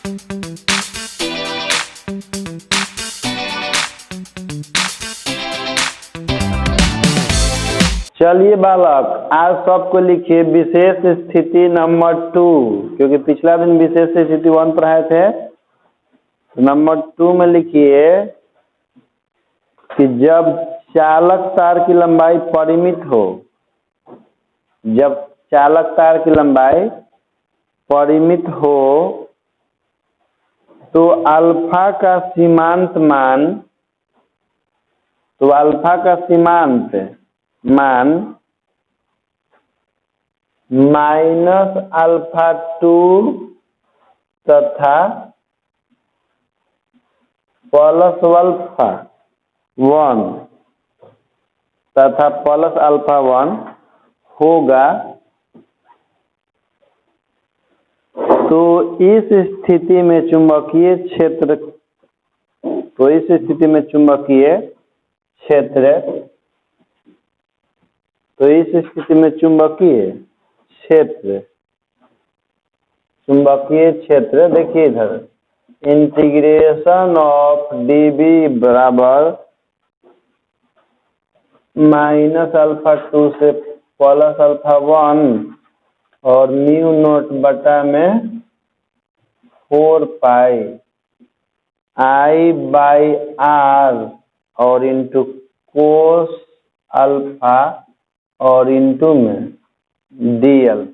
चलिए बालक, आज सबको लिखिए विशेष स्थिति नंबर 2, क्योंकि पिछला दिन विशेष स्थिति 1 पढ़ाए थे। नंबर 2 में लिखिए कि जब चालक तार की लंबाई परिमित हो, जब चालक तार की लंबाई परिमित हो तो अल्फा का सीमांत मान, तो अल्फा का सीमांत मान -α2 तथा +α1 तथा +α1 होगा। तो इस स्थिति में चुंबकीय क्षेत्र, चुंबकीय क्षेत्र देखिए इधर, इंटीग्रेशन ऑफ dB बराबर -α2 से +α1 और म्यू नॉट बटा में 4 पाई I/R और इंटू कोस अल्फा और इंटू में dl।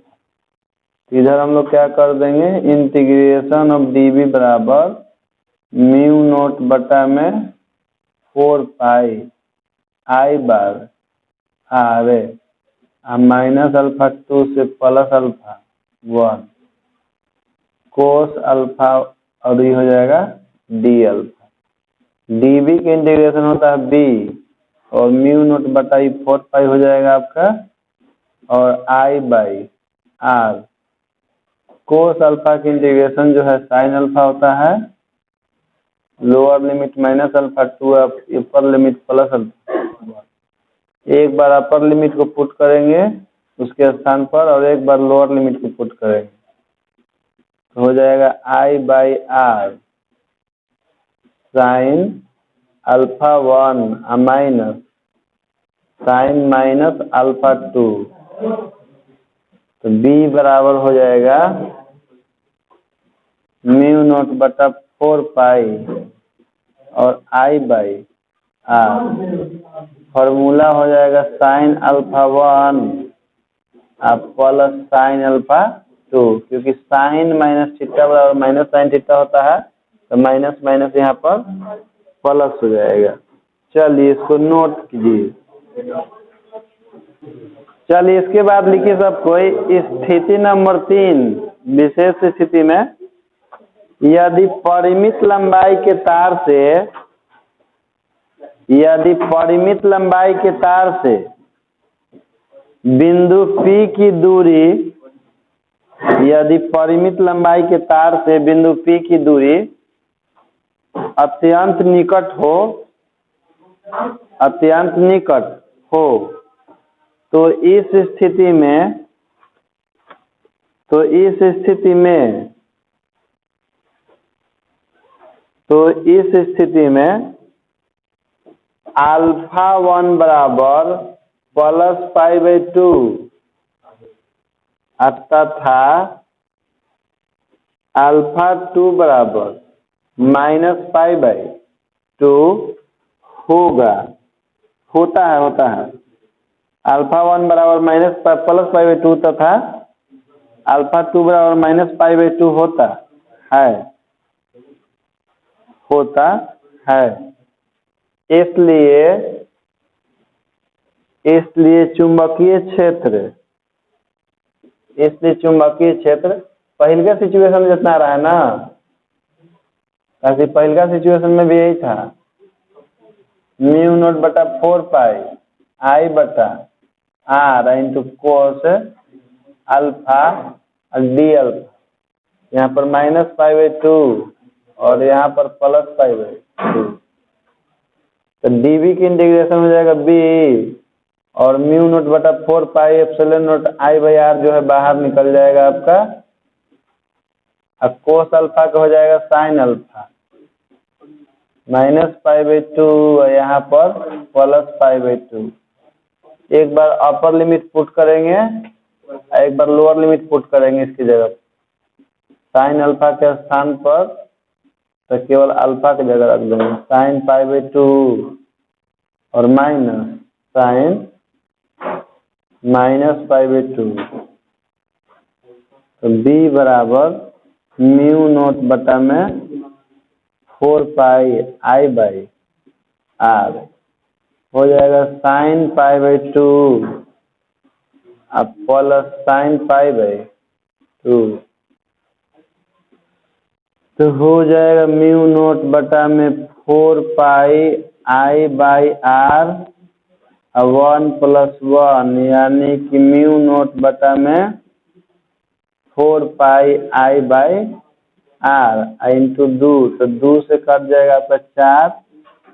इधर हम लोग क्या कर देंगे, इंटीग्रेशन ऑफ dB बराबर म्यू नॉट बटा में 4 पाई I/R -α2 से +α1 कोस अल्फा और ये हो जाएगा dl। dB के इंटीग्रेशन होता है b और म्यू नॉट बटा 4 पाई हो जाएगा आपका, और I/R कोस अल्फा की इंटीग्रेशन जो है साइन अल्फा होता है, लोअर लिमिट -α2 अपर लिमिट +α। एक बार अपर लिमिट को पुट करेंगे उसके स्थान पर और एक बार लोअर लिमिट को पुट करेंगे, तो हो जाएगा I/R साइन α1 माइनस साइन -α2, तो B बराबर हो जाएगा म्यू नॉट बटा 4 पाई और I/R, फॉर्मूला हो जाएगा साइन α1 प्लस साइन α2, क्योंकि साइन माइनस थीटा बराबर माइनस साइन थीटा होता है, तो माइनस माइनस यहाँ पर प्लस हो जाएगा। चलिए इसको नोट कीजिए। चलिए इसके बाद लिखिए सब कोई, स्थिति नंबर 3, विशेष स्थिति में यदि परिमित लंबाई के तार से बिंदु P की दूरी, यदि परिमित लंबाई के तार से बिंदु P की दूरी अत्यंत निकट हो, तो इस स्थिति में α1 बराबर +π/2 तथा α2 बराबर -π/2 होता है। α1 बराबर +π/2 तथा α2 बराबर -π/2 होता है। इसलिए चुंबकीय क्षेत्र पहले सिचुएशन जितना रहा है ना, ताकि पहले सिचुएशन में भी यही था, म्यू नॉट बटा 4 पाई I/R into cos alpha dl, यहाँ पर -π/2 और यहाँ पर +π/2, तो dB की इंटीग्रेशन हो जाएगा b और म्यू नॉट बटा 4 पाई एप्सिलॉन नॉट I/R जो है बाहर निकल जाएगा आपका अब कोस अल्फा का हो जाएगा साइन अल्फा -π/2 यहाँ पर +π/2। एक बार अपर लिमिट पुट करेंगे, एक बार लोअर लिमिट पुट करेंगे इसकी जगह। साइन अल्फा के स्थान पर तो केवल अल्फा की जगह रख देंगे, साइन π/2 और माइनस साइन -π/2। तो b बराबर म्यू नोट बटा में 4πi/r हो जाएगा साइन π/2 अब प्लस साइन π/2, तो हो जाएगा म्यू नोट बटा में 4πi/r 1 + 1 यानी कि म्यू नोट बटा में 4πi/r इंटू 2, तो 2 से कट जाएगा आपका 4,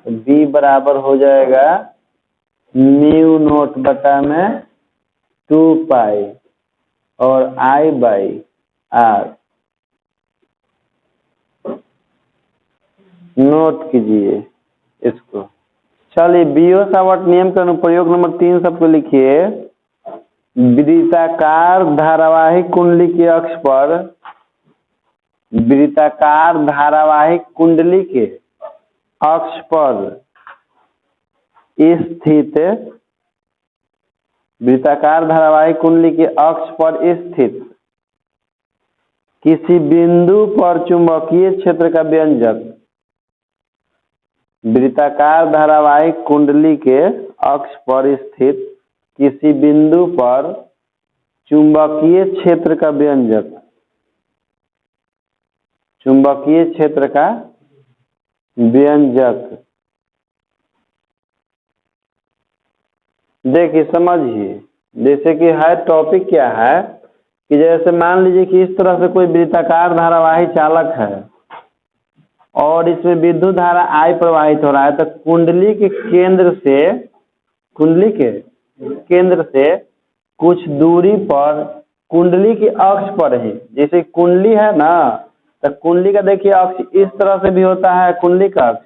तो b बराबर हो जाएगा म्यू नोट बटा में 2π और i/r। नोट कीजिए इसको। चलिए बियो-सावर्ट नियम का अनुप्रयोग नंबर 3 सबको लिखिए। वृत्ताकार धारावाहिक कुंडली के अक्ष पर, वृत्ताकार धारावाहिक कुंडली के अक्ष पर स्थित, वृत्ताकार धारावाहिक कुंडली के अक्ष पर स्थित किसी बिंदु पर चुंबकीय क्षेत्र का व्यंजक, वृत्ताकार धारावाहिक कुंडली के अक्ष पर स्थित किसी बिंदु पर चुंबकीय क्षेत्र का व्यंजक, चुंबकीय क्षेत्र का व्यंजक। देखिए समझिए, जैसे कि है टॉपिक क्या है कि जैसे मान लीजिए कि इस तरह से कोई वृत्ताकार धारावाही चालक है और इसमें विद्युत धारा I प्रवाहित हो रहा है, तो कुंडली के केंद्र से, कुंडली के केंद्र से कुछ दूरी पर कुंडली के अक्ष पर ही, जैसे कुंडली है ना, तो कुंडली का देखिए अक्ष इस तरह से भी होता है, कुंडली का अक्ष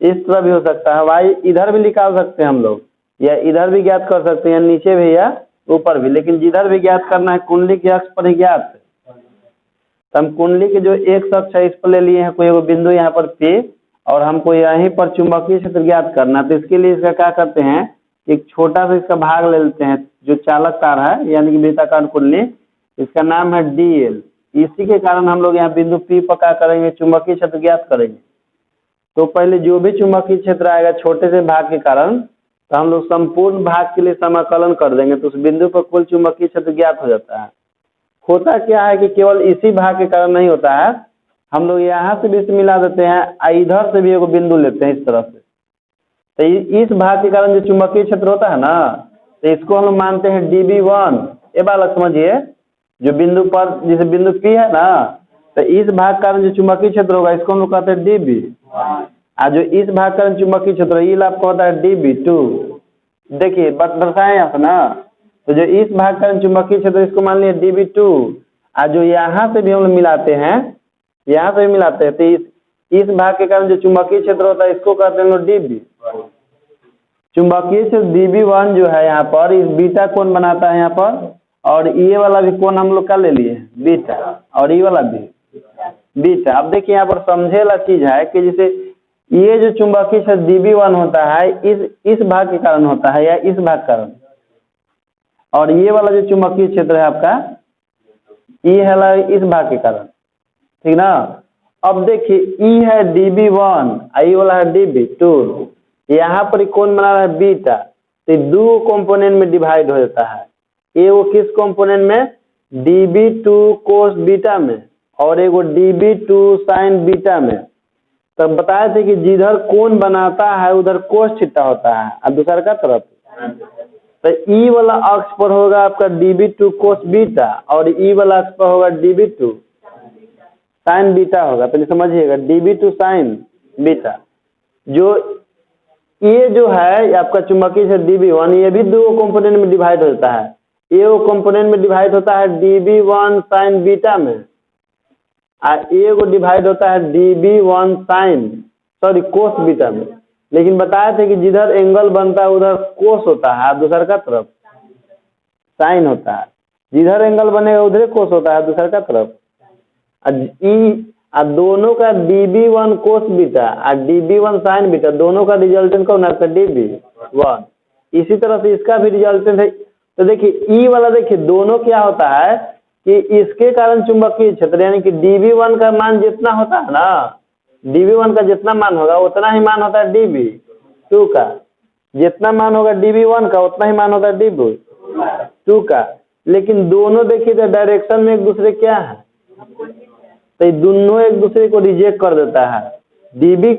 इस तरह भी हो सकता है, वाई इधर भी निकाल सकते हैं हम लोग, या इधर भी ज्ञात कर सकते हैं, नीचे भी या ऊपर भी, लेकिन जिधर भी ज्ञात करना है कुंडली के अक्ष पर ही ज्ञात है। तो हम कुंडली के जो एक अक्ष है इस पर ले लिए हैं कोई बिंदु यहाँ पर P, और हमको यहीं पर चुंबकीय क्षेत्र ज्ञात करना, तो इसके लिए इसका क्या करते हैं, एक छोटा सा इसका भाग ले लेते हैं जो चालक तार है यानी कि वृत्ताकार कुंडली, इसका नाम है DL। इसी के कारण हम लोग यहाँ बिंदु P पर क्या करेंगे, चुंबकीय क्षेत्र ज्ञात करेंगे। तो पहले जो भी चुंबकीय क्षेत्र आएगा छोटे से भाग के कारण, तो हम लोग संपूर्ण भाग के लिए समाकलन कर देंगे, तो उस बिंदु पर कुल चुंबकीय क्षेत्र ज्ञात हो जाता है। होता क्या है कि केवल इसी भाग के कारण नहीं होता है, हम लोग यहाँ से भी इसे मिला देते हैं, इधर से भी एक बिंदु लेते हैं इस तरह से, तो इस भाग के कारण जो चुंबकीय क्षेत्र होता है ना, तो इसको हम लोग मानते हैं dB1। ये बात समझिए, जो बिंदु पर जैसे बिंदु P है ना, तो इस भाग का कारण जो चुंबकीय क्षेत्र होगा इसको हम लोग कहते हैं dB, और जो इस भाग का कारण चुंबकीय क्षेत्र ये आपको होता है dB2। देखिए दर्शाए यहाँ से ना, तो जो इस भाग का चुंबकीय क्षेत्र इसको मान लिया dB2, और जो यहाँ से भी हम लोग मिलाते हैं, यहाँ से भी मिलाते हैं, तो इस भाग के कारण जो चुंबकीय क्षेत्र होता है इसको कहते हैं लोग dB। चुंबकीय क्षेत्र dB1 जो है यहाँ पर इस बीटा कोण बनाता है यहाँ पर, और ये वाला भी कोण हम लोग का ले लिए बीटा, और ये वाला भी बीटा। अब देखिए यहाँ पर समझे वाला चीज है कि जैसे ये जो चुंबकीय क्षेत्र dB1 होता है इस भाग के कारण होता है या इस भाग कारण, और ये वाला जो चुंबकीय क्षेत्र है आपका ये है इस भाग के कारण, ठीक ना। अब देखिए ई है dB1, ये वाला है dB2, यहाँ पर कौन बना रहा है बीटा, तो दो कंपोनेंट में डिवाइड हो जाता है। ये वो किस कंपोनेंट में, dB2 कोस बीटा में, और एक वो dB2 साइन बीटा में। तब बताए थे कि जिधर कोण बनाता है उधर कोस थीटा होता है, और दूसरा का तरफ, तो ई वाला अक्ष पर होगा आपका dB2 कोस बीटा, और ई वाला अक्ष पर होगा dB2 साइन बीटा होगा। पहले समझिएगा dB2 साइन बीटा। जो ये जो है आपका चुंबकीय क्षेत्र dB1, ये भी दो कंपोनेंट में डिवाइड होता है। ये वो कंपोनेंट में डिवाइड होता है dB1 साइन बीटा में, एगो डिवाइड होता है dB1 sign sorry cos beta में, लेकिन बताए थे कि जिधर एंगल बनता है उधर कोस होता है, दूसर का तरफ साइन होता है। जिधर एंगल बनेगा उधर कोस होता है, दूसर का तरफ। दोनों का dB1 कोस बीटा और dB1 साइन बीटा दोनों का रिजल्टेंट कौन आता है? dB1। इसी तरह से इसका भी रिजल्टेंट है। तो देखिए ई वाला, देखिए दोनों क्या होता है कि इसके कारण चुंबकीय क्षेत्र यानी कि dB1 का मान जितना होता है ना, dB1 का जितना मान होगा उतना ही मान होता है dB2 का, जितना मान होगा dB1 का उतना ही मान होता है dB2 का। लेकिन दोनों देखिए तो डायरेक्शन में एक दूसरे क्या है, तो दोनों एक दूसरे को रिजेक्ट कर देता है। dB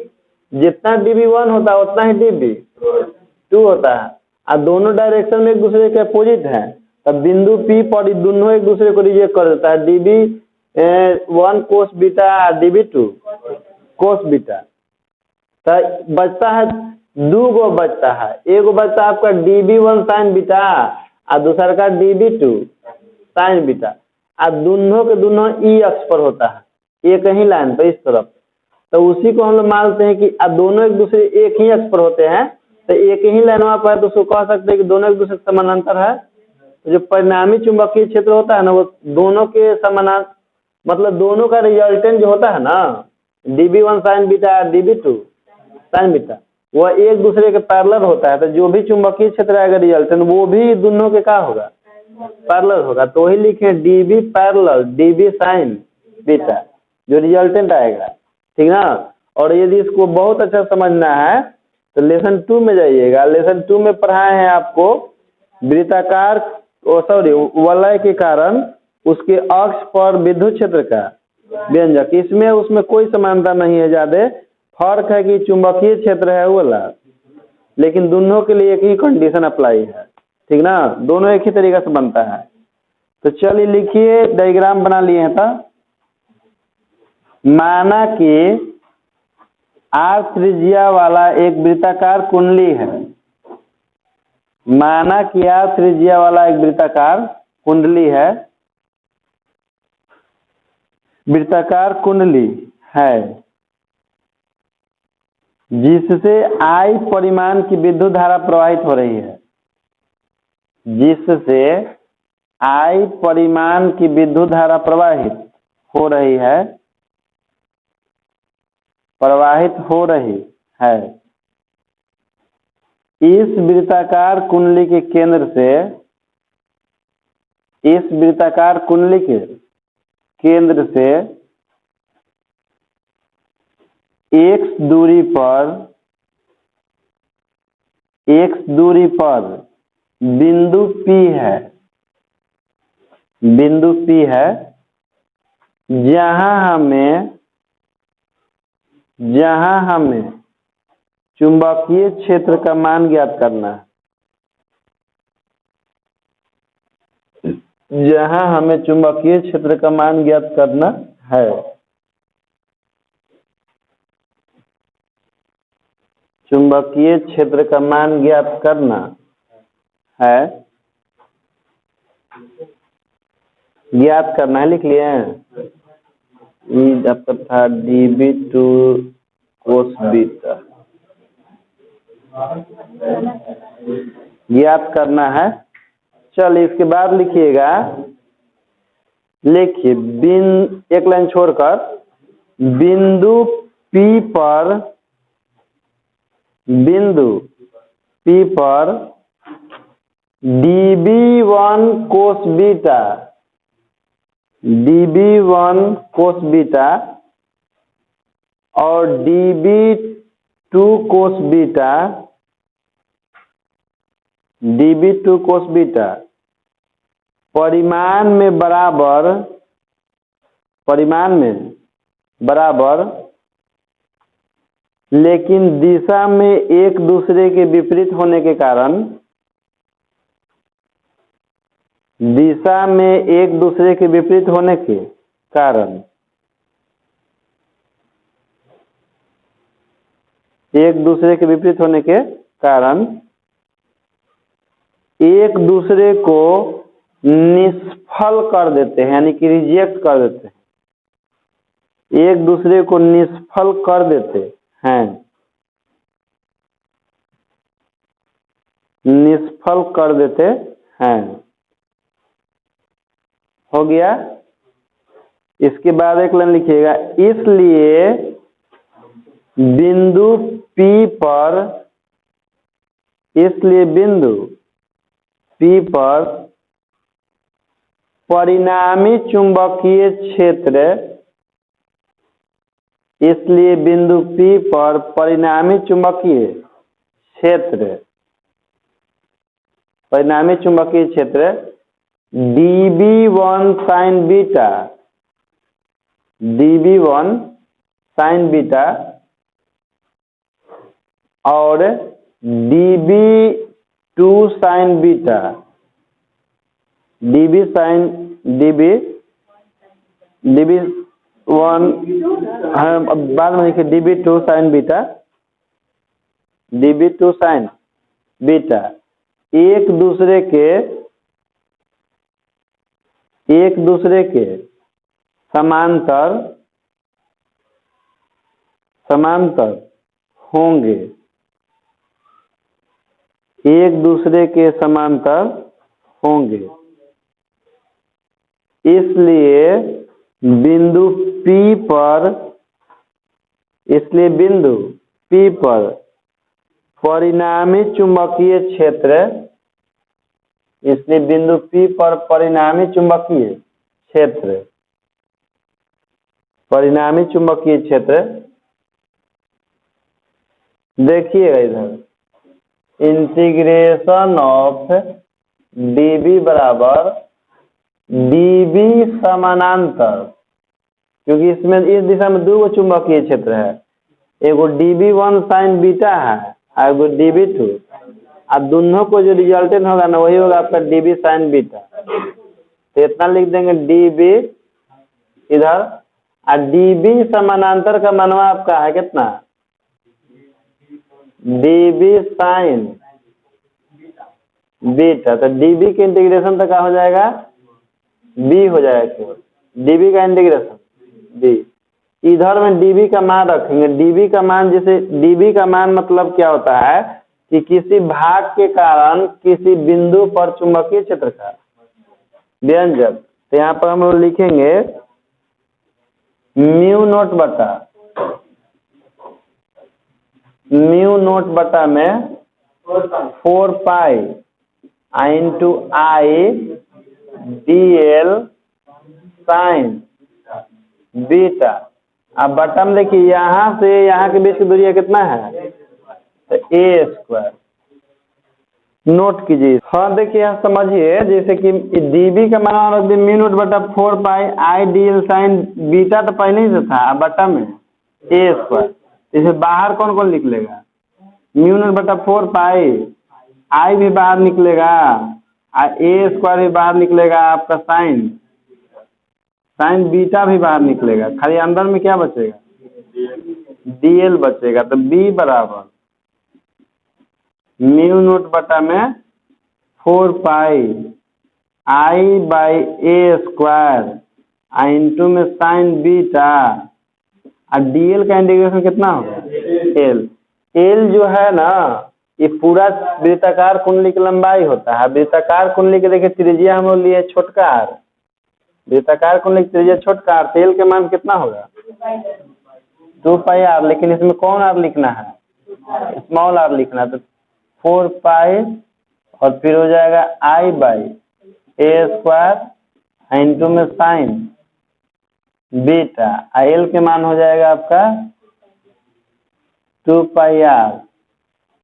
जितना dB1 होता है उतना ही dB2 होता है, और दोनों डायरेक्शन में एक दूसरे के अपोजिट है, तब बिंदु P पर दोनों एक दूसरे को रिजेक्ट कर देता है, dB1 कोस बीटा और dB2 कोस बीटा। तो बचता है दो गो बचता है, एगो बचता है आपका dB1 साइन बीटा और दूसरा का dB2 साइन बीटा, और दोनों के दोनों ई अक्ष पर होता है, एक ही लाइन पर इस तरफ। तो उसी को हम लोग मानते हैं कि दोनों एक दूसरे एक ही अक्ष पर होते हैं, तो एक ही लाइन पर है तो उसको कह सकते हैं कि दोनों एक दूसरे के समानांतर है। जो परिणामी चुंबकीय क्षेत्र होता है ना, वो दोनों के समानांतर, मतलब दोनों का रिजल्टेंट जो होता है ना dB1 sign beta dB2 sign beta, वह एक दूसरे के पैरेलल होता है। तो जो भी चुंबकीय क्षेत्र आएगा रिजल्टेंट वो भी दोनों के क्या होगा? पैरेलल होगा। तो वही लिखे dB parallel dB sign beta जो रिजल्टेंट आएगा, ठीक ना। और यदि इसको बहुत अच्छा समझना है तो लेसन 2 में जाइएगा। लेसन 2 में पढ़ाए हैं आपको वृत्ताकार वलय के कारण उसके अक्ष पर विद्युत क्षेत्र का व्यंजक। इसमें उसमें कोई समानता नहीं है, ज्यादा फर्क है कि चुंबकीय क्षेत्र है वाला, लेकिन दोनों के लिए एक ही कंडीशन अप्लाई है, ठीक ना, दोनों एक ही तरीका से बनता है। तो चलिए लिखिए, डायग्राम बना लिए हैं। तो माना कि R त्रिज्या वाला एक वृत्ताकार कुंडली है, माना कि R त्रिज्या वाला एक वृत्ताकार कुंडली है, वृत्ताकार कुंडली है जिससे I परिमाण की विद्युत धारा प्रवाहित हो रही है, जिससे I परिमाण की विद्युत धारा प्रवाहित हो रही है, प्रवाहित हो रही है। इस वृत्ताकार कुंडली के केंद्र से, इस वृत्ताकार कुंडली के केंद्र से x दूरी पर बिंदु P है, बिंदु P है, जहां हमें चुंबकीय क्षेत्र का मान ज्ञात करना है, जहां हमें चुंबकीय क्षेत्र का मान ज्ञात करना है। चुंबकीय क्षेत्र का मान ज्ञात करना है, ज्ञात करना है, लिख लिए हैं। ये आपका था dB2 कोस बीटा, ज्ञात करना है। चलिए इसके बाद लिखिएगा, लिखिए एक लाइन छोड़कर बिंदु P पर, बिंदु P पर dB1 cos beta, dB1 cos beta और dB2 cos beta, dB2 cos beta परिमाण में बराबर, परिमाण में बराबर लेकिन दिशा में एक दूसरे के विपरीत होने के कारण, दिशा में एक दूसरे के विपरीत होने के कारण, एक दूसरे के विपरीत होने के कारण एक दूसरे को निष्फल कर देते हैं, यानी कि रिजेक्ट कर देते हैं। एक दूसरे को निष्फल कर देते हैं, निष्फल कर देते हैं। हो गया। इसके बाद एक लाइन लिखिएगा, इसलिए बिंदु P पर, इसलिए बिंदु P पर परिणामी चुंबकीय क्षेत्र, इसलिए बिंदु P पर परिणामी चुंबकीय क्षेत्र, परिणामी चुंबकीय क्षेत्र dB1 sin beta, dB1 sin beta और dB2 sin बीटा, dB1 बाद में लिखिए dB2 sin beta, dB2 sin beta एक दूसरे के समांतर होंगे, एक दूसरे के समांतर होंगे। इसलिए बिंदु P पर, इसलिए बिंदु P पर परिणामी चुंबकीय क्षेत्र, इसलिए बिंदु P पर परिणामी चुंबकीय क्षेत्र, परिणामी चुंबकीय क्षेत्र देखिएगा इधर, इंटीग्रेशन ऑफ dB बराबर dB समानांतर, क्योंकि इसमें इस दिशा में दो चुंबकीय क्षेत्र है, एगो dB1 sin बीटा है और एगो dB2, अब दोनों को जो रिजल्टेंट होगा ना वही होगा आपका dB sin बीटा। तो इतना लिख देंगे dB इधर, और dB समानांतर का मानवा आपका है कितना, dB sin बीटा। तो dB के इंटीग्रेशन तक क्या हो जाएगा, B हो जाएगा, केवल dB का इंटीग्रेशन B। इधर में dB का मान रखेंगे, dB का मान, जैसे dB का मान मतलब क्या होता है कि किसी भाग के कारण किसी बिंदु पर चुंबकीय क्षेत्र का व्यंजक। तो यहाँ पर हम लोग लिखेंगे म्यू नोट बटा में 4 pi into I dl sign beta. अब बटा में देखिए यहाँ से यहाँ के बीच की दूरी कितना है, तो a²। नोट कीजिए। हाँ देखिए यहाँ समझिए, जैसे कि dB का मान रख दिए म्यू नोट बटा 4 पाई I dl साइन बीटा, तो पहले ही से था, बटा में a²। इसे बाहर कौन कौन निकलेगा, म्यू नोट बटा 4 पाई I भी बाहर निकलेगा और a² भी बाहर निकलेगा, आपका साइन बीटा भी बाहर निकलेगा, खाली अंदर में क्या बचेगा, dl बचेगा। तो B बराबर म्यू नोट बटा में 4 पाई I बाई a² इंटू में साइन बीटा, और dl का इंटीग्रेशन कितना होगा, l जो है ना ये पूरा वृत्ताकार कुंडली की लंबाई होता है। वृत्ताकार कुंडली के देखिए त्रिज्या हम लोग लिए छोटका r, वृत्ताकार कुंडली की त्रिज्या छोटका r, l के मान कितना होगा 2 पाई r, लेकिन इसमें कौन r लिखना है, स्मॉल r लिखना है। तो 4 पाई और फिर हो जाएगा I बाई a² इंटू में साइन बीटा, l के मान हो जाएगा आपका 2 पाई r।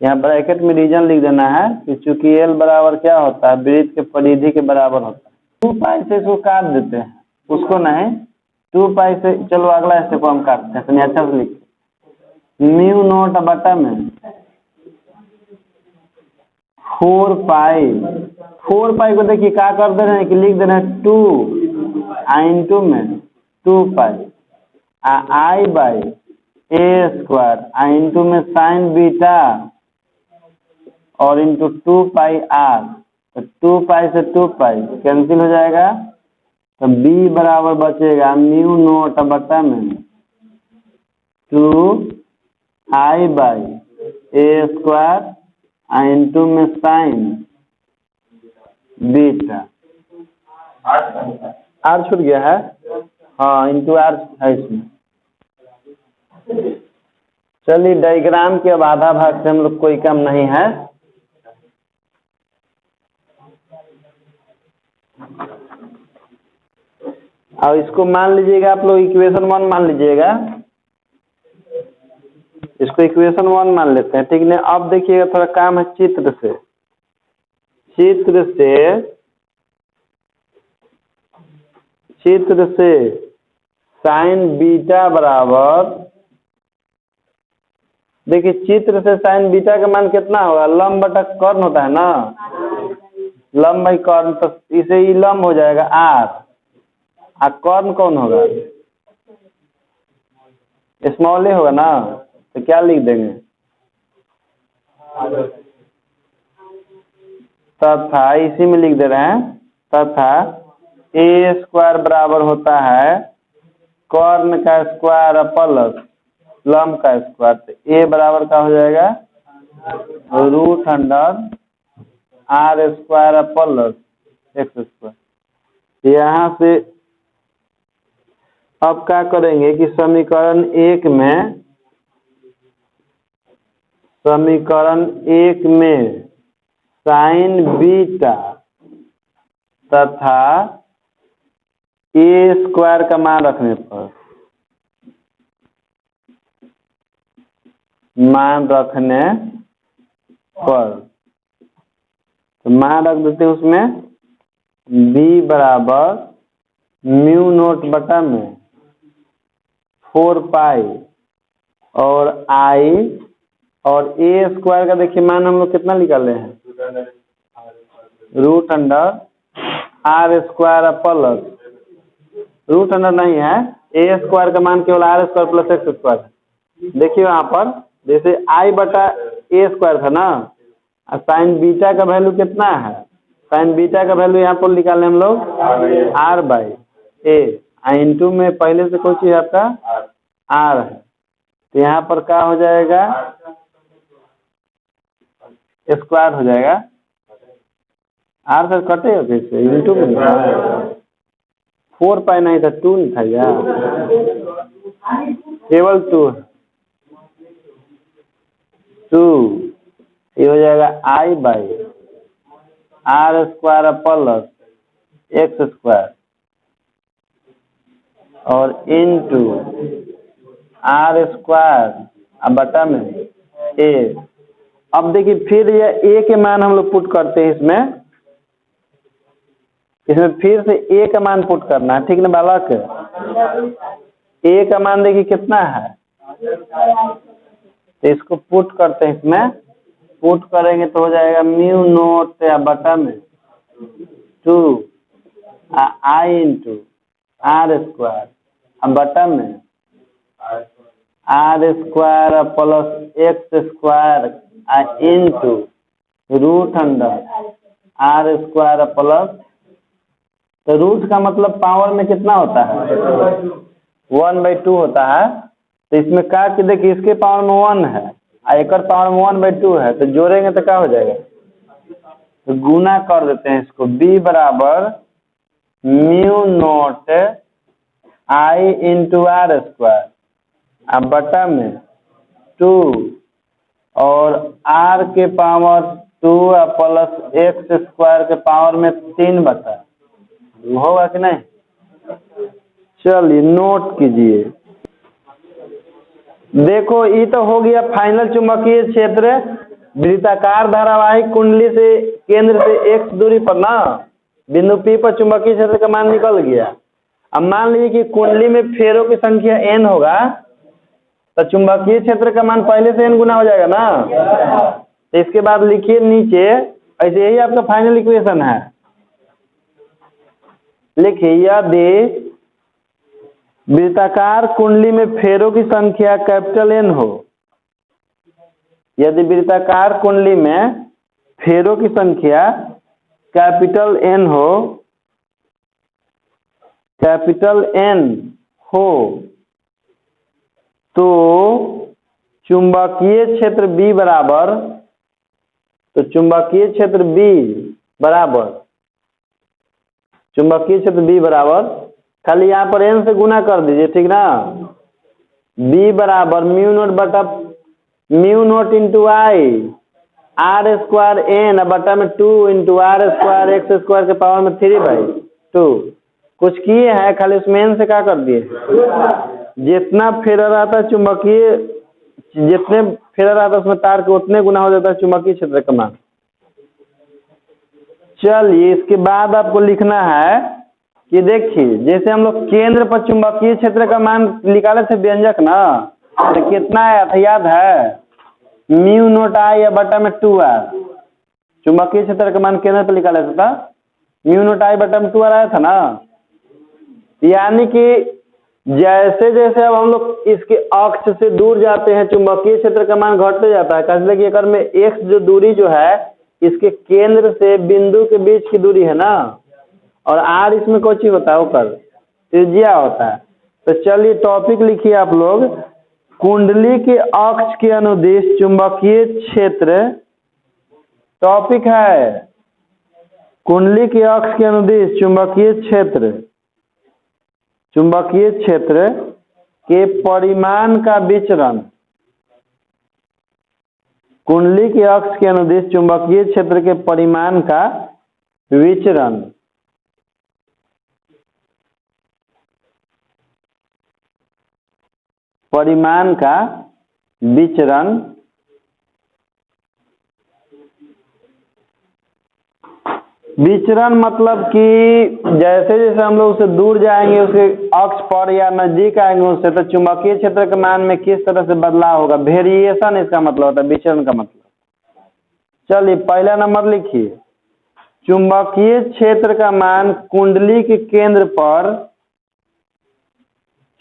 यहाँ ब्रैकेट में रीजन लिख देना है कि चूंकि l बराबर क्या होता है, वृत्त के परिधि के बराबर होता है। 2 पाई से इसको काट देते हैं, उसको नहीं 2 पाई से, चलो अगला स्टेप हम काटते हैं, तो अच्छा से लिखिए म्यू नोट बटा में 4 पाई को देखिए क्या कर दे रहे हैं कि लिख दे रहे हैं 2 इंटू में 2 पाई I बाई a² इंटू में साइन बीटा और इंटू 2 पाई r। तो 2 पाई से 2 पाई कैंसिल हो जाएगा, तो B बराबर बचेगा म्यू नोट बटा में 2i by A square into में साइन बीटा आर छूट गया है, हाँ इंटू आर है इसमें। चलिए डायग्राम के अब आधा भाग से हम लोग कोई कम नहीं है। और इसको मान लीजिएगा आप लोग इक्वेशन 1 मान लीजिएगा, इसको इक्वेशन 1 मान लेते हैं, ठीक है। अब देखिएगा थोड़ा काम है चित्र से साइन बीटा बराबर, देखिए चित्र से साइन बीटा का मान कितना होगा, लंब बटा कर्ण होता है ना, लंब बाई कर्ण, तो इसे ही लंब हो जाएगा आर, और कर्ण कौन होगा, स्मॉल ए होगा ना, तो क्या लिख देंगे, तथा इसी में लिख दे रहे हैं, तथा ए स्क्वायर बराबर होता है कर्ण का स्क्वायर प्लस लंब का स्क्वायर, तो ए बराबर का हो जाएगा root under R square plus x square. यहाँ से अब क्या करेंगे कि समीकरण एक में साइन बीटा तथा ए स्क्वायर का मान रखने पर, तो मान रख देते हैं उसमें b बराबर म्यू नोट बटा में 4 पाई और i, और ए स्क्वायर का देखिए मान हम लोग कितना निकाले हैं, root under R square plus, root under नहीं है, ए स्क्वायर का मान केवल R square plus x square है। देखिए वहां पर जैसे आई बटा ए स्क्वायर था ना, और साइन बीटा का वैल्यू कितना है, साइन बीटा का वैल्यू यहाँ पर निकाले हम लोग आर बाई ए, इंटू में पहले से कोई चीज आपका आर है, तो यहाँ पर क्या हो जाएगा, स्क्वायर हो जाएगा, आर से कटेगा कैसे, इंटू में 4 पाई नहीं था, 2 नहीं था यार, केवल 2, ये हो जाएगा I by r square plus x square और इंटू आर स्क्वायर बटा में ए। अब देखिए फिर ये ए के मान हम लोग पुट करते हैं इसमें फिर से ए का मान पुट करना है, ठीक ना बालक, ए का मान देखिए कितना है, तो इसको पुट करते हैं, इसमें पुट करेंगे तो हो जाएगा म्यू नोट बटा में 2 आई इंटू आर स्क्वायर बटा में R square plus x square into root under R square plus, तो रूट का मतलब पावर में कितना होता है, 1/2 होता है, तो इसमें क्या कि देखिए इसके पावर में 1 है और एक पावर में 1/2 है, तो जोड़ेंगे तो क्या हो जाएगा, तो गुना कर देते हैं इसको, b बराबर mu naught I into are square बटा में 2 और r के पावर 2 प्लस एक्स स्क्वायर के पावर में 3 बटा, होगा कि नहीं। चलिए नोट कीजिए, देखो ये तो हो गया फाइनल चुंबकीय क्षेत्र वृत्ताकार धारावाहिक कुंडली से केंद्र से x दूरी पर ना बिंदु P पर चुंबकीय क्षेत्र का मान निकल गया। अब मान लीजिए कि कुंडली में फेरों की संख्या n होगा, तो चुंबकीय क्षेत्र का मान पहले से n गुना हो जाएगा ना, तो इसके बाद लिखिए नीचे, ऐसे यही आपका फाइनल इक्वेशन है, लिखिए यदि वृत्ताकार कुंडली में फेरों की संख्या कैपिटल N हो, यदि वृत्ताकार कुंडली में फेरों की संख्या कैपिटल N हो, कैपिटल N हो, तो चुंबकीय क्षेत्र B बराबर, तो चुंबकीय क्षेत्र B बराबर, चुंबकीय क्षेत्र B बराबर, खाली यहाँ पर n से गुना कर दीजिए, ठीक ना। B बराबर म्यू नोट बटा mu naught into I are square N बटा में 2 into are square X square के पावर में 3/2। कुछ किए हैं, खाली उसमें n से क्या कर दिए, जितना फेरा रहता है चुंबकीय, जितने फेरा रहता है उसमें तार के उतने गुना हो जाता है चुंबकीय क्षेत्र का मान। चलिए इसके बाद आपको लिखना है कि देखिए, जैसे हम लोग केंद्र पर चुंबकीय क्षेत्र का मान निकाले थे व्यंजक ना, तो कितना आया था याद है, म्यू नोट आई बटा में 2r। चुंबकीय क्षेत्र का मान केंद्र पर निकाला था म्यू नोट आई बटा में 2r आया था ना। यानी कि जैसे जैसे अब हम लोग इसके अक्ष से दूर जाते हैं चुंबकीय क्षेत्र का मान घटते जाता है। कैसे कि अगर में x जो दूरी जो है इसके केंद्र से बिंदु के बीच की दूरी है ना, और r इसमें कौन चीज होता है, ऊपर त्रिज्या होता है। तो चलिए टॉपिक लिखिए आप लोग, कुंडली के अक्ष के अनुदिश चुंबकीय क्षेत्र, टॉपिक है कुंडली के अक्ष के अनुदिश चुंबकीय क्षेत्र, चुंबकीय क्षेत्र के परिमाण का विचरण, कुंडली के अक्ष के अनुदिश चुंबकीय क्षेत्र के परिमाण का विचरण, परिमाण का विचरण विचरण मतलब कि जैसे जैसे हम लोग उससे दूर जाएंगे उसके अक्ष पर या नजदीक आएंगे उससे, तो चुंबकीय क्षेत्र के मान में किस तरह से बदलाव होगा, वेरिएशन इसका मतलब होता है, विचरण का मतलब। चलिए पहला नंबर लिखिए, चुंबकीय क्षेत्र का मान कुंडली के केंद्र पर,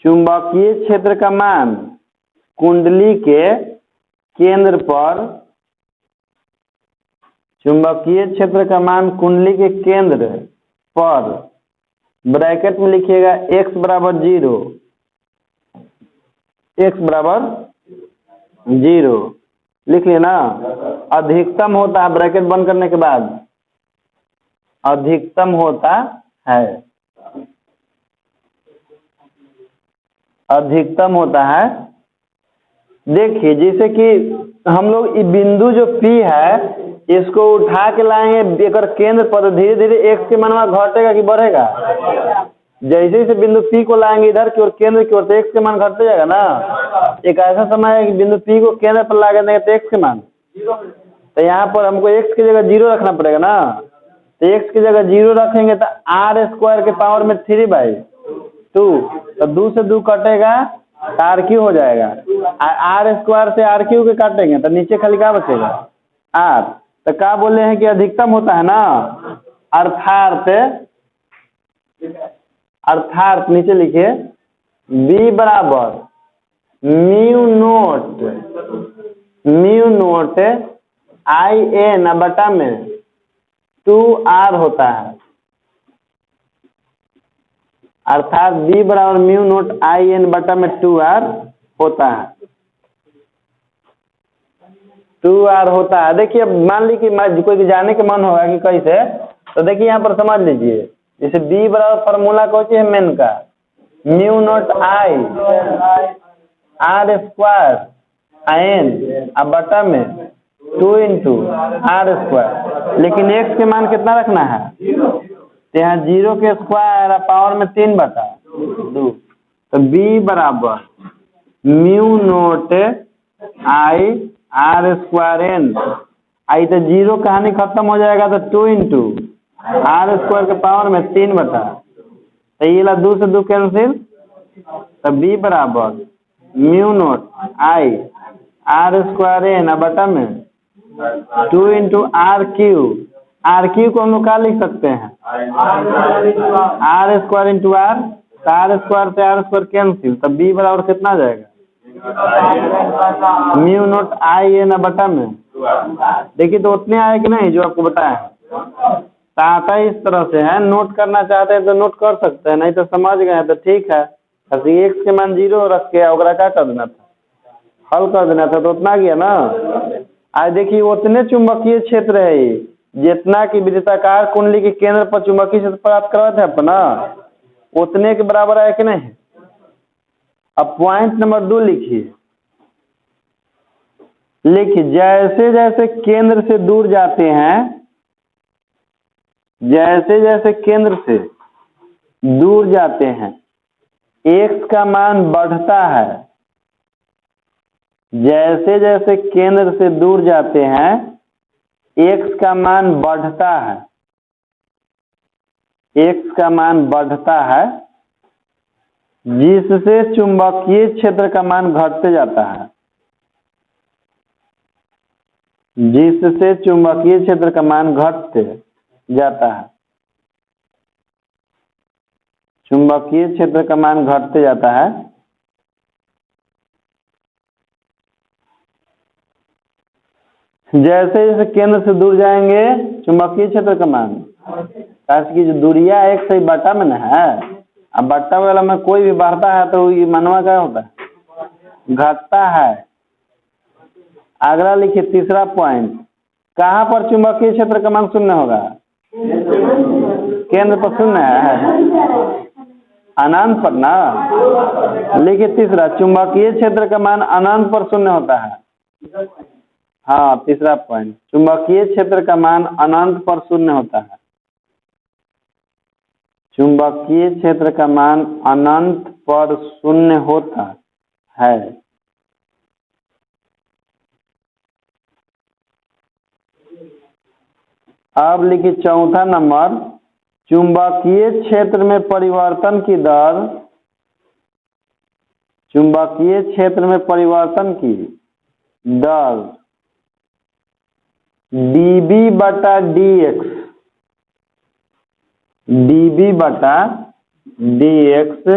चुंबकीय क्षेत्र का मान कुंडली के केंद्र पर, चुंबकीय क्षेत्र का मान कुंडली के केंद्र पर, ब्रैकेट में लिखिएगा x बराबर 0, x बराबर 0 लिख लिया ना। अधिकतम होता है, ब्रैकेट बंद करने के बाद अधिकतम होता है, अधिकतम होता है। देखिए जैसे कि हम लोग ये बिंदु जो P है इसको उठा के लाएंगे एक केंद्र पर, धीरे धीरे x के मान घटेगा कि बढ़ेगा, जैसे जैसे बिंदु P को लाएंगे इधर की ओर केंद्र की ओर, तो x के मान घटते जाएगा ना। एक ऐसा समय है कि बिंदु P को केंद्र पर ला देंगे तो x के मान, तो यहाँ पर हमको x की जगह 0 रखना पड़ेगा ना। तो x की जगह 0 रखेंगे तो आर स्क्वायर के पावर में 3/2, तो 2 से 2 कटेगा तो आर क्यू हो जाएगा, आर स्क्वायर से आर क्यू के काटेंगे तो नीचे खाली क्या बचेगा, आर। तो क्या बोले हैं कि अधिकतम होता है ना, अर्थात नीचे लिखिए B बराबर म्यू नोट आई एन बटा में 2r होता है, अर्थात B बराबर म्यू नोट आई एन बटा में 2r होता है, 2r होता है। देखिए मान ली कि कोई जाने के मन होगा कि कैसे, तो देखिए यहाँ पर समझ लीजिए, जैसे B बराबर फार्मूला कौन है मेन का, mu naught I are square N बटा में 2 इंटू आर स्क्वायर, लेकिन x के मान कितना रखना है, तो यहाँ 0 के स्क्वायर पावर में 3/2, तो B बराबर mu naught I are square n, I तो 0 कहानी खत्म हो जाएगा तो 2 इंटू आर स्क्वायर के पावर में 3/, तो ये ला 2 से 2 कैंसिल, तो B बराबर mu naught I are square N बटा में 2 इंटू आर क्यू को हम लोग क्या लिख सकते हैं, आर स्क्वायर इंटू आर, तो आर स्क्वायर से आर स्क्वायर कैंसिल, तो B बराबर कितना जाएगा, म्यू नोट आई एन बटा में, देखिए तो उतने आए कि नहीं जो आपको बताया है, आता इस तरह से है। नोट करना चाहते हैं तो नोट कर सकते हैं, नहीं तो समझ गए तो ठीक है। x के मान 0 रख के ओकरा क्या कर देना था, हल कर देना था तो उतना गया ना। आज देखिए उतने चुंबकीय क्षेत्र है ये, जितना कि वृत्ताकार कुंडली के केंद्र पर चुंबकीय क्षेत्र प्राप्त करवा थे अपना, उतने के बराबर है कि नहीं। अब पॉइंट नंबर 2 लिखिए। जैसे जैसे केंद्र से दूर जाते हैं, जैसे जैसे केंद्र से दूर जाते हैं, x का मान बढ़ता है। जैसे जैसे केंद्र से दूर जाते हैं, x का मान बढ़ता है। x का मान बढ़ता है, जिससे चुंबकीय क्षेत्र का मान घटते जाता है। जिससे चुंबकीय क्षेत्र का मान घटते जाता है। चुंबकीय क्षेत्र का मान घटते जाता है। जैसे जैसे केंद्र से दूर जाएंगे, चुंबकीय क्षेत्र का मान, ताकि की जो दूरिया एक सही बट्टा में न है, अब बट्टा वाला में कोई भी बढ़ता है तो ये मनवा क्या होता है, घटता है। अगला लिखिए तीसरा पॉइंट, कहाँ पर चुंबकीय क्षेत्र का मान शून्य होगा। केंद्र पर शून्य है, अनंत पर ना। लिखिए तीसरा, चुंबकीय क्षेत्र का मान अनंत पर शून्य होता है। हाँ तीसरा पॉइंट, चुंबकीय क्षेत्र का मान अनंत पर शून्य होता है। चुंबकीय क्षेत्र का मान अनंत पर शून्य होता है। अब लिखिए चौथा नंबर, चुंबकीय क्षेत्र में परिवर्तन की दर, चुंबकीय क्षेत्र में परिवर्तन की दर dB बटा dx, dB बटा dx,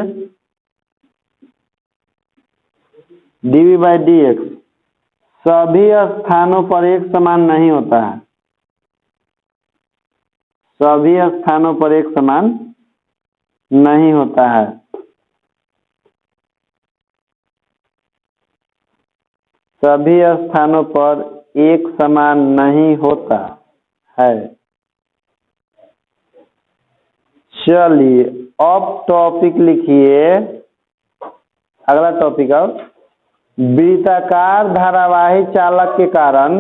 dB बाई dx सभी स्थानों पर एक समान नहीं होता है। सभी स्थानों पर एक समान नहीं होता है। सभी स्थानों पर एक समान नहीं होता है। चलिए अब टॉपिक लिखिए, अगला टॉपिक। अब वृत्ताकार धारावाही चालक के कारण,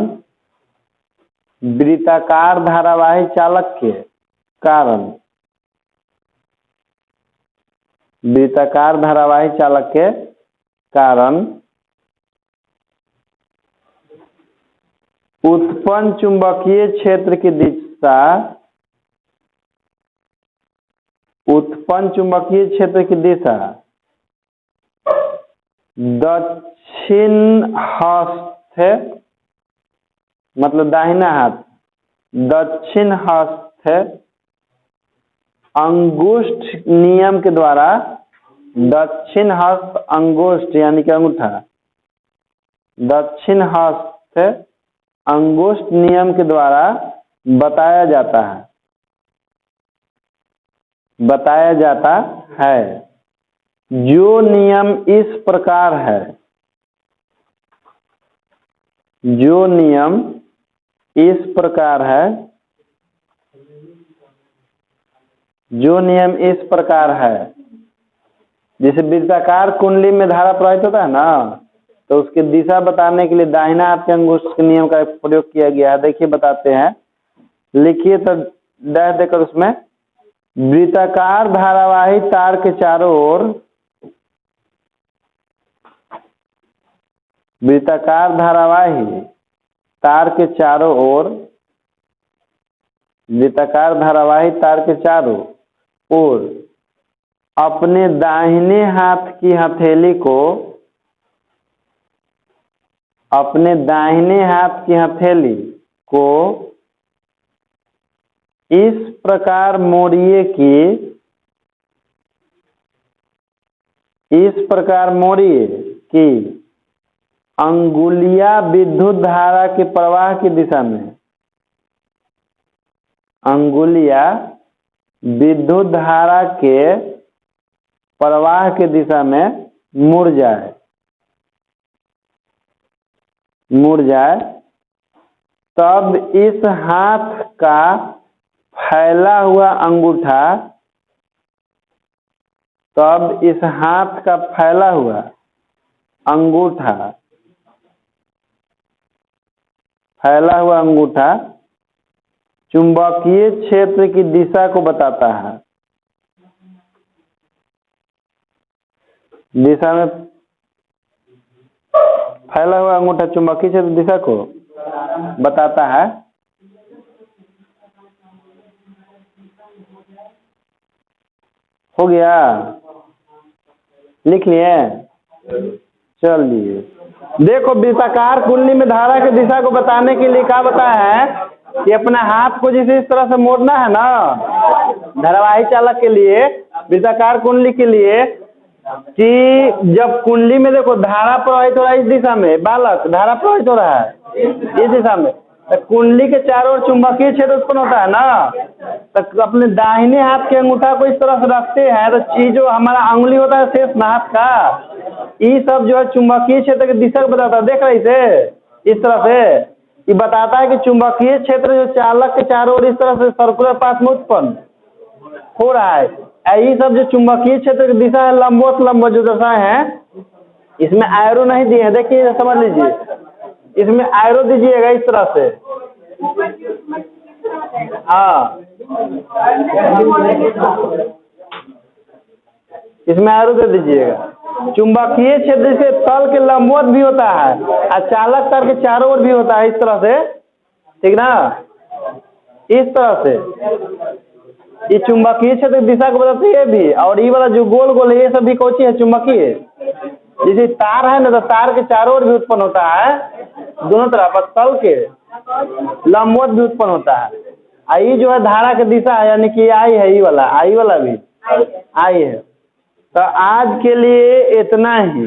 वृत्ताकार धारावाही चालक के कारण, वृत्ताकार धारावाही चालक के कारण उत्पन्न चुंबकीय क्षेत्र की दिशा, उत्पन्न चुंबकीय क्षेत्र की दिशा दक्षिण हस्त, मतलब दाहिना हाथ, दक्षिण हस्त अंगुष्ठ नियम के द्वारा, दक्षिण हस्त अंगुष्ठ यानी कि अंगूठा, दक्षिण हस्त अंगुष्ठ नियम के द्वारा बताया जाता है, बताया जाता है। जो नियम इस प्रकार है, जो नियम इस प्रकार है, जो नियम इस प्रकार है, जैसे वृत्ताकार कुंडली में धारा प्रवाहित होता है ना, तो उसकी दिशा बताने के लिए दाहिना हाथ के अंगुष्ठ के नियम का प्रयोग किया गया है। देखिए बताते हैं, लिखिए तो डैश देकर उसमें, वृत्ताकार धारावाही तार के चारों ओर, वृत्ताकार धारावाही तार के चारों ओर, वृत्ताकार धारावाही तार के चारों ओर अपने दाहिने हाथ की हथेली को, अपने दाहिने हाथ की हथेली को इस प्रकार मोड़िए कि, इस प्रकार मोड़िए कि अंगुलियां विद्युत धारा के प्रवाह की दिशा में, अंगुलियां विद्युत धारा के प्रवाह की दिशा में मुड़ जाए। मुड़ जाए तब इस हाथ का फैला हुआ अंगूठा, तब इस हाथ का फैला हुआ अंगूठा, फैला हुआ अंगूठा चुंबकीय क्षेत्र की दिशा को बताता है। दिशा में फैला हुआ अंगूठा चुंबकीय क्षेत्र दिशा को बताता है। हो गया, लिख लिए? चलिए देखो, वृत्ताकार कुंडली में धारा की दिशा को बताने के लिए क्या बताया है कि अपने हाथ को जिस इस तरह से मोड़ना है ना, धारावाही चालक के लिए, वृत्ताकार कुंडली के लिए, कि जब कुंडली में देखो धारा प्रवाहित हो रहा है इस दिशा में, बालक धारा प्रवाहित हो रहा है इस दिशा में, तो कुंडली के चारों ओर चुंबकीय क्षेत्र उत्पन्न होता है ना। तो अपने दाहिने हाथ के अंगूठा को इस तरह से रखते हैं तो चीज जो हमारा अंगुली होता है शेष हाथ का, ये सब जो है चुंबकीय क्षेत्र की दिशा को बताता है। देख रहे इसे इस तरह से, ये बताता है कि चुंबकीय क्षेत्र जो चालक के चारों ओर इस तरह से सर्कुलर पाथ में उत्पन्न हो रहा है। यही सब जो चुंबकीय क्षेत्र की दिशा है, लंबवत लंबवत जो दशाएं हैं, इसमें एरो नहीं दिए हैं, देखिए समझ लीजिए, इसमें एरो दीजिएगा इस तरह से। हाँ, इसमें एरो दे दीजिएगा। चुंबकीय क्षेत्र से तल के लंबवत भी होता है और चालक तल के चारों ओर भी होता है इस तरह से, ठीक ना, इस तरह से। ये चुंबकीय क्षेत्र की दिशा को बताती है भी, और ये वाला जो गोल गोल है ये सब भी कौची है, चुंबकीय। जैसे तार है ना, तो तार के चारों ओर भी उत्पन्न होता है, दोनों तरफ तल के लंबवत भी उत्पन्न होता है। आई जो है धारा की दिशा है, यानी कि आई है, ये वाला भी आई है। तो आज के लिए इतना ही।